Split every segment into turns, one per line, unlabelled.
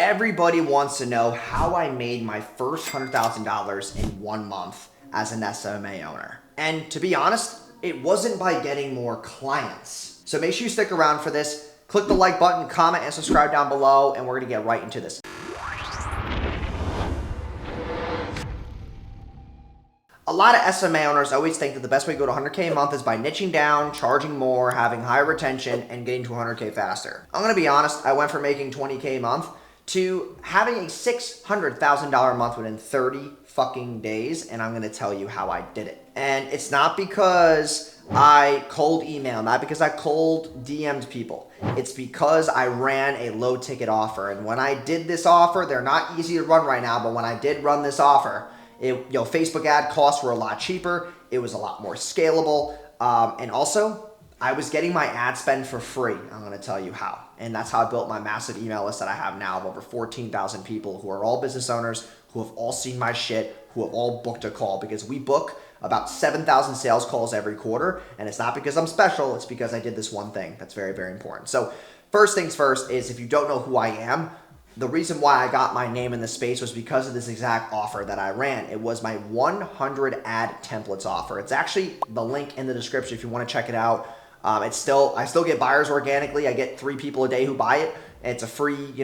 Everybody wants to know how I made my first $100,000 in 1 month as an SMA owner. And to be honest, it wasn't by getting more clients. So make sure you stick around for this. Click the like button, comment, and subscribe down below, and we're gonna get right into this. A lot of SMA owners always think that the best way to go to 100K a month is by niching down, charging more, having higher retention, and getting to 100K faster. I'm gonna be honest, I went from making 20K a month to having a $600,000 a month within 30 fucking days, and I'm gonna tell you how I did it. And it's not because I cold emailed, not because I cold DM'd people. It's because I ran a low ticket offer. And when I did this offer, they're not easy to run right now, but when I did run this offer, Facebook ad costs were a lot cheaper. It was a lot more scalable. And also, I was getting my ad spend for free. I'm going to tell you how. And that's how I built my massive email list that I have now of over 14,000 people who are all business owners, who have all seen my shit, who have all booked a call, because we book about 7,000 sales calls every quarter. And it's not because I'm special. It's because I did this one thing that's very, very important. So first things first is, if you don't know who I am, the reason why I got my name in the space was because of this exact offer that I ran. It was my 100 ad templates offer. It's actually the link in the description if you want to check it out. I still get buyers organically. I get 3 people a day who buy it. It's a free,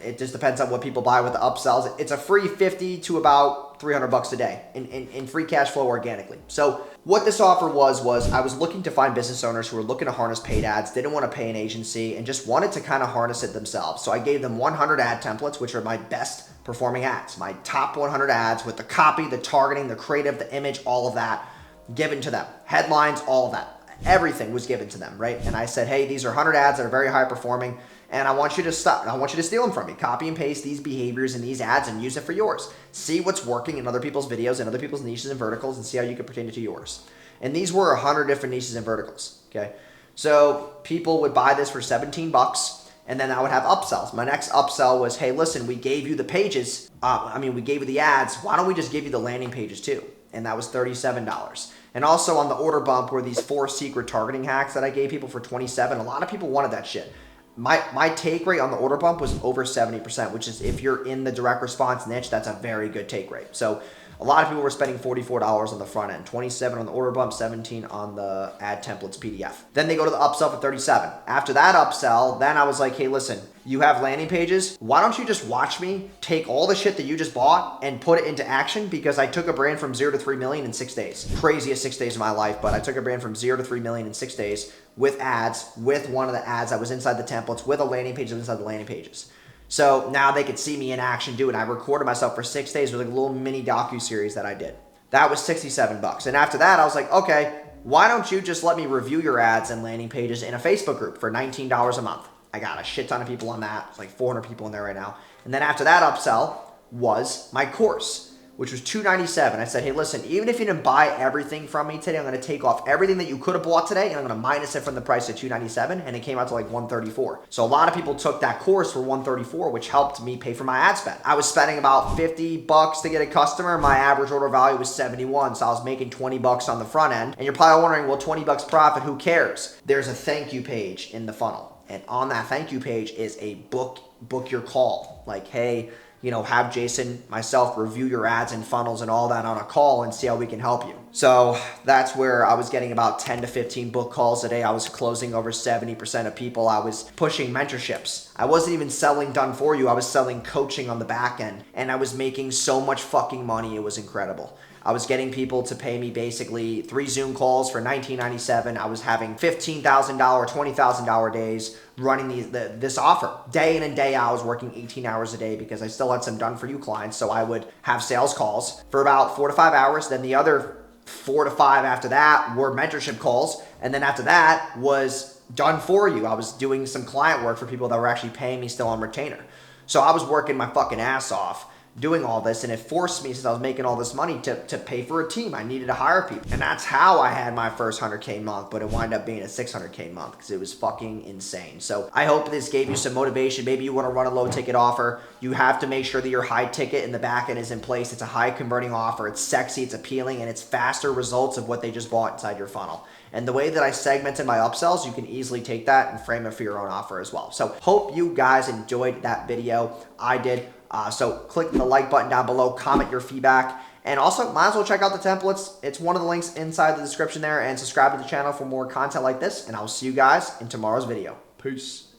it just depends on what people buy with the upsells. It's a free 50 to about $300 a day in free cash flow organically. So what this offer was I was looking to find business owners who were looking to harness paid ads, didn't want to pay an agency, and just wanted to kind of harness it themselves. So I gave them 100 ad templates, which are my best performing ads, my top 100 ads with the copy, the targeting, the creative, the image, all of that given to them. Headlines, all of that. Everything was given to them, right? And I said, hey, these are 100 ads that are very high performing, and I want you to steal them from me. Copy and paste these behaviors in these ads and use it for yours. See what's working in other people's videos and other people's niches and verticals, and see how you can pertain it to yours. And these were 100 different niches and verticals, okay? So people would buy this for $17, and then I would have upsells. My next upsell was, hey, listen, we gave you the pages. We gave you the ads. Why don't we just give you the landing pages too? And that was $37. And also on the order bump were these 4 secret targeting hacks that I gave people for $27. A lot of people wanted that shit. My take rate on the order bump was over 70%, which is, if you're in the direct response niche, that's a very good take rate. So a lot of people were spending $44 on the front end, 27 on the order bump, 17 on the ad templates PDF. Then they go to the upsell for 37. After that upsell, then I was like, hey, listen, you have landing pages. Why don't you just watch me take all the shit that you just bought and put it into action? Because I took a brand from 0 to 3 million in 6 days. Craziest 6 days of my life, but I took a brand from 0 to 3 million in 6 days with ads, with one of the ads that was inside the templates, with a landing page that was inside the landing pages. So now they could see me in action do it. I recorded myself for 6 days with like a little mini docu-series that I did. That was $67. And after that, I was like, okay, why don't you just let me review your ads and landing pages in a Facebook group for $19 a month? I got a shit ton of people on that. It's like 400 people in there right now. And then after that upsell was my course, which was $297. I said, hey, listen, even if you didn't buy everything from me today, I'm going to take off everything that you could have bought today, and I'm going to minus it from the price of $297, and it came out to like $134. So a lot of people took that course for $134, which helped me pay for my ad spend. I was spending about $50 to get a customer. My average order value was $71, so I was making $20 on the front end. And you're probably wondering, well, $20 profit, who cares? There's a thank you page in the funnel, and on that thank you page is a book your call. Like, hey, have Jason, myself, review your ads and funnels and all that on a call and see how we can help you. So that's where I was getting about 10 to 15 book calls a day. I was closing over 70% of people. I was pushing mentorships. I wasn't even selling done for you. I was selling coaching on the back end, and I was making so much fucking money. It was incredible. I was getting people to pay me basically 3 Zoom calls for $19.97. I was having $15,000, $20,000 days running this offer. Day in and day out, I was working 18 hours a day because I still had some done for you clients. So I would have sales calls for about 4 to 5 hours. Then the other 4 to 5 after that were mentorship calls. And then after that was done for you. I was doing some client work for people that were actually paying me still on retainer. So I was working my fucking ass off doing all this, and it forced me, since I was making all this money, to pay for a team. I needed to hire people, and that's how I had my first 100K month, but it wound up being a 600K month because it was fucking insane. So I hope this gave you some motivation. Maybe you want to run a low ticket offer. You have to make sure that your high ticket in the back end is in place. It's a high converting offer. It's sexy, it's appealing, and it's faster results of what they just bought inside your funnel. And the way that I segmented my upsells, you can easily take that and frame it for your own offer as well. So hope you guys enjoyed that video. I did. So click the like button down below, comment your feedback, and also might as well check out the templates. It's one of the links inside the description there, and subscribe to the channel for more content like this, and I'll see you guys in tomorrow's video. Peace.